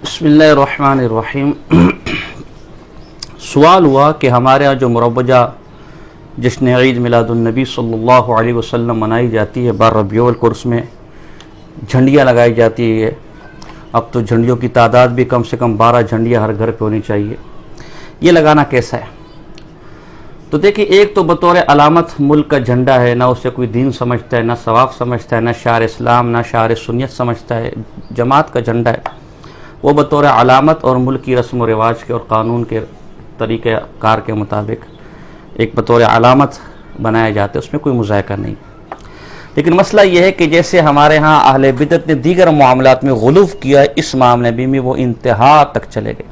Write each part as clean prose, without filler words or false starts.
بسم اللہ الرحمن الرحیم۔ سوال ہوا کہ ہمارے ہاں جو مروجہ جشن عید میلاد النبی صلی اللہ علیہ وسلم منائی جاتی ہے 12 ربیع الاول، اس میں جھنڈیاں لگائی جاتی ہے۔ اب تو جھنڈیوں کی تعداد بھی کم سے کم 12 جھنڈیاں ہر گھر پہ ہونی چاہیے۔ یہ لگانا کیسا ہے؟ تو دیکھیں، ایک تو بطور علامت ملک کا جھنڈا ہے، نہ اسے کوئی دین سمجھتا ہے، نہ ثواب سمجھتا ہے، نہ شعار اسلام، نہ شعار سنیت سمجھتا ہے۔ جماعت کا جھنڈا ہے، وہ بطور علامت اور ملک کی رسم و رواج کے اور قانون کے طریقہ کار کے مطابق ایک بطور علامت بنایا جاتا ہے، اس میں کوئی مذائقہ نہیں۔ لیکن مسئلہ یہ ہے کہ جیسے ہمارے ہاں اہل بدعت نے دیگر معاملات میں غلو کیا، اس معاملے بھی میں وہ انتہا تک چلے گئے،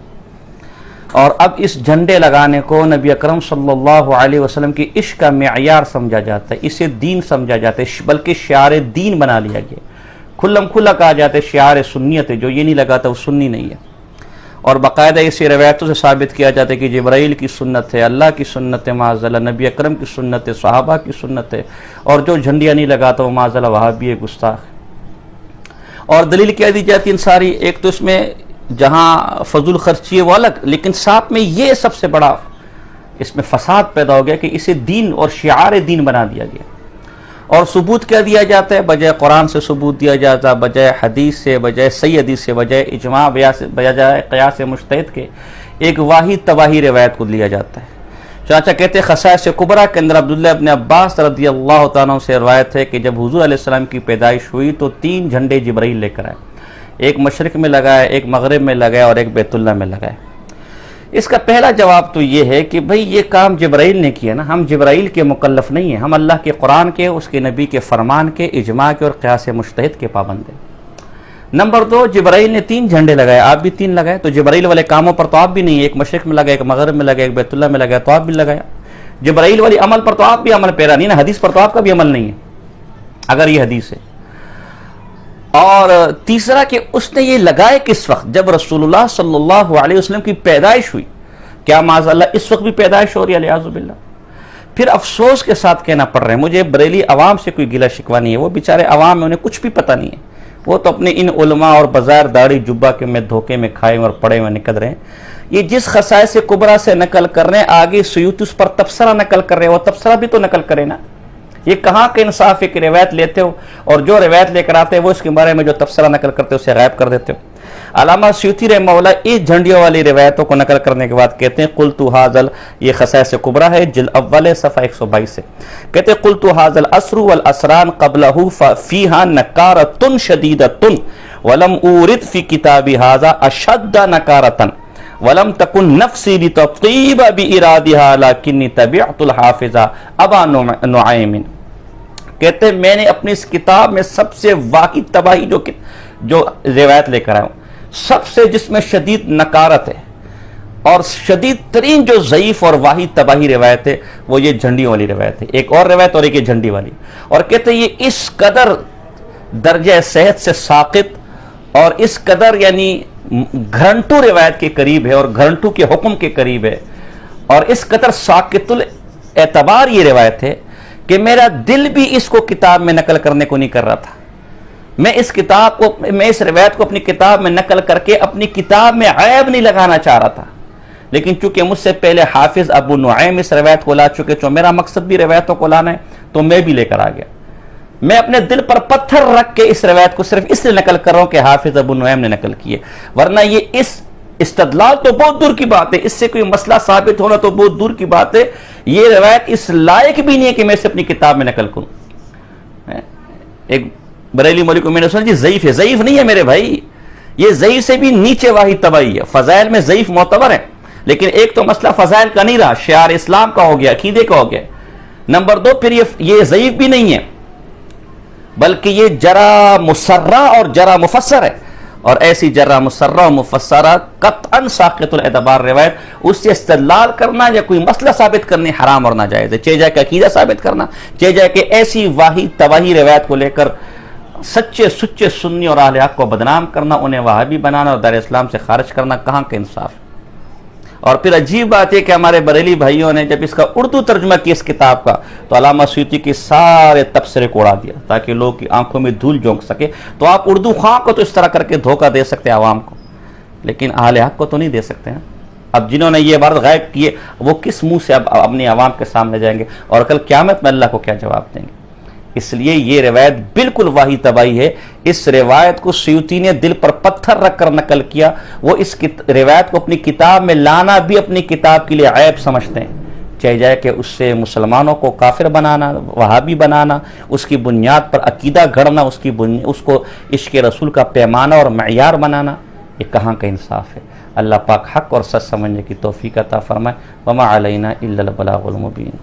اور اب اس جھنڈے لگانے کو نبی اکرم صلی اللہ علیہ وسلم کی عشق کا معیار سمجھا جاتا ہے، اسے دین سمجھا جاتا ہے، بلکہ شعار دین بنا لیا گیا۔ کھلم کھلا کہا جاتا ہے شعار سنیت ہے، جو یہ نہیں لگاتا وہ سنی نہیں ہے، اور باقاعدہ اسی روایتوں سے ثابت کیا جاتا ہے کہ جبرائیل کی سنت ہے، اللہ کی سنت ہے، معاذ اللہ نبی اکرم کی سنت ہے، صحابہ کی سنت ہے، اور جو جھنڈیاں نہیں لگاتا وہ معاذ اللہ وہابی ہے، گستاخ ہے۔ اور دلیل کیا دی جاتی ہے ان ساری؟ ایک تو اس میں جہاں فضول خرچی ہے وہ الگ، لیکن ساتھ میں یہ سب سے بڑا اس میں فساد پیدا ہو گیا کہ اسے دین اور شعار دین بنا دیا گیا۔ اور ثبوت کیا دیا جاتا ہے؟ بجائے قرآن سے ثبوت دیا جاتا ہے، بجائے حدیث سے، بجائے صحیح حدیث سے، بجائے اجماع، بجائے قیاس مجتہد کے ایک واحد تباہی روایت کو لیا جاتا ہے۔ چاچا کہتے ہیں خصائص کبریٰ کے اندر عبداللہ ابن عباس رضی اللہ تعالیٰ عنہ سے روایت ہے کہ جب حضور علیہ السلام کی پیدائش ہوئی تو 3 جھنڈے جبرائیل لے کر آئے، ایک مشرق میں لگائے، ایک مغرب میں لگائے، اور ایک بیت اللہ میں لگائے۔ اس کا پہلا جواب تو یہ ہے کہ بھئی یہ کام جبرائیل نے کیا نا، ہم جبرائیل کے مکلف نہیں ہیں، ہم اللہ کے قرآن کے، اس کے نبی کے فرمان کے، اجماع کے اور قیاس مجتہد کے پابند ہیں۔ نمبر 2، جبرائیل نے 3 جھنڈے لگائے، آپ بھی 3 لگائے، تو جبرائیل والے کاموں پر تو آپ بھی نہیں ہیں، ایک مشرق میں لگائے، ایک مغرب میں لگائے، ایک بیت اللہ میں لگائے، تو آپ بھی لگایا۔ جبرائیل والی عمل پر تو آپ بھی عمل پیرا نہیں نا، حدیث پر تو آپ کا بھی عمل نہیں ہے اگر یہ حدیث ہے۔ اور تیسرا کہ اس نے یہ لگائے کس وقت؟ جب رسول اللہ صلی اللہ علیہ وسلم کی پیدائش ہوئی۔ کیا معاذ اللہ اس وقت بھی پیدائش ہو رہی ہے؟ الیاذ باللہ۔ پھر افسوس کے ساتھ کہنا پڑ رہا ہے، مجھے بریلی عوام سے کوئی گلہ شکوہ نہیں ہے، وہ بیچارے عوام میں انہیں کچھ بھی پتہ نہیں ہے، وہ تو اپنے ان علماء اور بظاہر داڑھی جبہ کے میں دھوکے میں کھائے اور پڑے ہوئے نکل رہے ہیں۔ یہ جس خصائص کبریٰ سے نقل کر رہے ہیں، آگے سیوطی اس پر تبصرہ نقل کر رہے ہیں، وہ تبصرہ بھی تو نقل کرے نا۔ یہ کہاں کے انصاف ہے کہ روایت لیتے ہو اور جو روایت لے کر آتے ہیں وہ اس کے بارے میں جو تبصرہ نقل کرتے ہو اسے غائب کر دیتے ہو۔ علامہ سیوطی رحمہ اللہ اس جھنڈیوں والی روایتوں کو نقل کرنے کے بعد کہتے ہیں قلت ھذا، یہ خصائص کبریٰ ہے، جلد اول صفحہ 122 سے کہتے ہیں قلت ھذا العصر والعصران قبلہ فیہا نکارۃ شدیدۃ ولم اورد فی کتابی ھذا اشد نکارۃ ولم تکن نفسی لتطیب بارادہا لکنی تبعت الحافظ ابا نعیم۔ کہتے ہیں میں نے اپنی اس کتاب میں سب سے واحد تباہی جو روایت لے کر آیا ہوں، سب سے جس میں شدید نکارت ہے اور شدید ترین جو ضعیف اور واحد تباہی روایت ہے وہ یہ جھنڈیوں والی روایت ہے، ایک اور روایت اور ایک یہ جھنڈی والی۔ اور کہتے ہیں یہ اس قدر درجہ صحت سے ساقط اور اس قدر یعنی گھرنٹو روایت کے قریب ہے اور گھرنٹو کے حکم کے قریب ہے، اور اس قدر ساقط الاعتبار یہ روایت ہے کہ میرا دل بھی اس کو کتاب میں نقل کرنے کو نہیں کر رہا تھا۔ میں اس روایت کو اپنی کتاب میں نقل کر کے اپنی کتاب میں عیب نہیں لگانا چاہ رہا تھا، لیکن چونکہ مجھ سے پہلے حافظ ابو نعیم اس روایت کو لا چکے، جو میرا مقصد بھی روایتوں کو لانا ہے تو میں بھی لے کر آ گیا۔ میں اپنے دل پر پتھر رکھ کے اس روایت کو صرف اس لیے نقل کر رہا ہوں کہ حافظ ابو نعیم نے نقل کی ہے، ورنہ یہ اس استدلال تو بہت دور کی بات ہے، اس سے کوئی مسئلہ ثابت ہونا تو بہت دور کی بات ہے۔ یہ روایت اس لائق بھی نہیں ہے کہ میں اسے اپنی کتاب میں نقل کروں۔ ایک بریلی مولوی کو میں نے سنا جی ضعیف ہے، ضعیف نہیں ہے میرے بھائی، یہ ضعیف سے بھی نیچے واحد تباہی ہے۔ فضائل میں ضعیف معتبر ہے، لیکن ایک تو مسئلہ فضائل کا نہیں رہا، شعار اسلام کا ہو گیا، عقیدے کا ہو گیا۔ نمبر 2 پھر یہ ضعیف بھی نہیں ہے بلکہ یہ جرح مسرہ اور جرح مفسر ہے، اور ایسی جرح مسرہ و مفسرہ قطعاً ساقط الاعتبار روایت، اس سے استدلال کرنا یا کوئی مسئلہ ثابت کرنے حرام اور ناجائز ہے، چاہے جائے کہ عقیدہ ثابت کرنا، چاہے جائے کہ ایسی واحد تباہی روایت کو لے کر سچے سچے سنی اور اہل حق کو بدنام کرنا، انہیں وہابی بنانا اور دار اسلام سے خارج کرنا، کہاں کا انصاف ہے۔ اور پھر عجیب بات ہے کہ ہمارے بریلی بھائیوں نے جب اس کا اردو ترجمہ کیا اس کتاب کا تو علامہ سیوطی کے سارے تبصرے کو اڑا دیا تاکہ لوگ کی آنکھوں میں دھول جھونک سکے۔ تو آپ اردو خواہ کو تو اس طرح کر کے دھوکہ دے سکتے عوام کو، لیکن اہل حق کو تو نہیں دے سکتے ہیں. اب جنہوں نے یہ عبارت غائب کیے وہ کس منہ سے اب اپنی عوام کے سامنے جائیں گے اور کل قیامت میں اللہ کو کیا جواب دیں گے؟ اس لیے یہ روایت بالکل واہی تباہی ہے. اس روایت کو سیوطی نے دل پر پتھر رکھ کر نقل کیا. وہ اس روایت کو اپنی کتاب میں لانا بھی اپنی کتاب کے لیے عیب سمجھتے ہیں، چاہے جائے کہ اس سے مسلمانوں کو کافر بنانا، وہابی بنانا، اس کی بنیاد پر عقیدہ گھڑنا، اس کو عشق رسول کا پیمانہ اور معیار بنانا. یہ کہاں کا انصاف ہے؟ اللہ پاک حق اور سچ سمجھنے کی توفیق عطا فرمائے. وما علینا الا البلاغ المبین.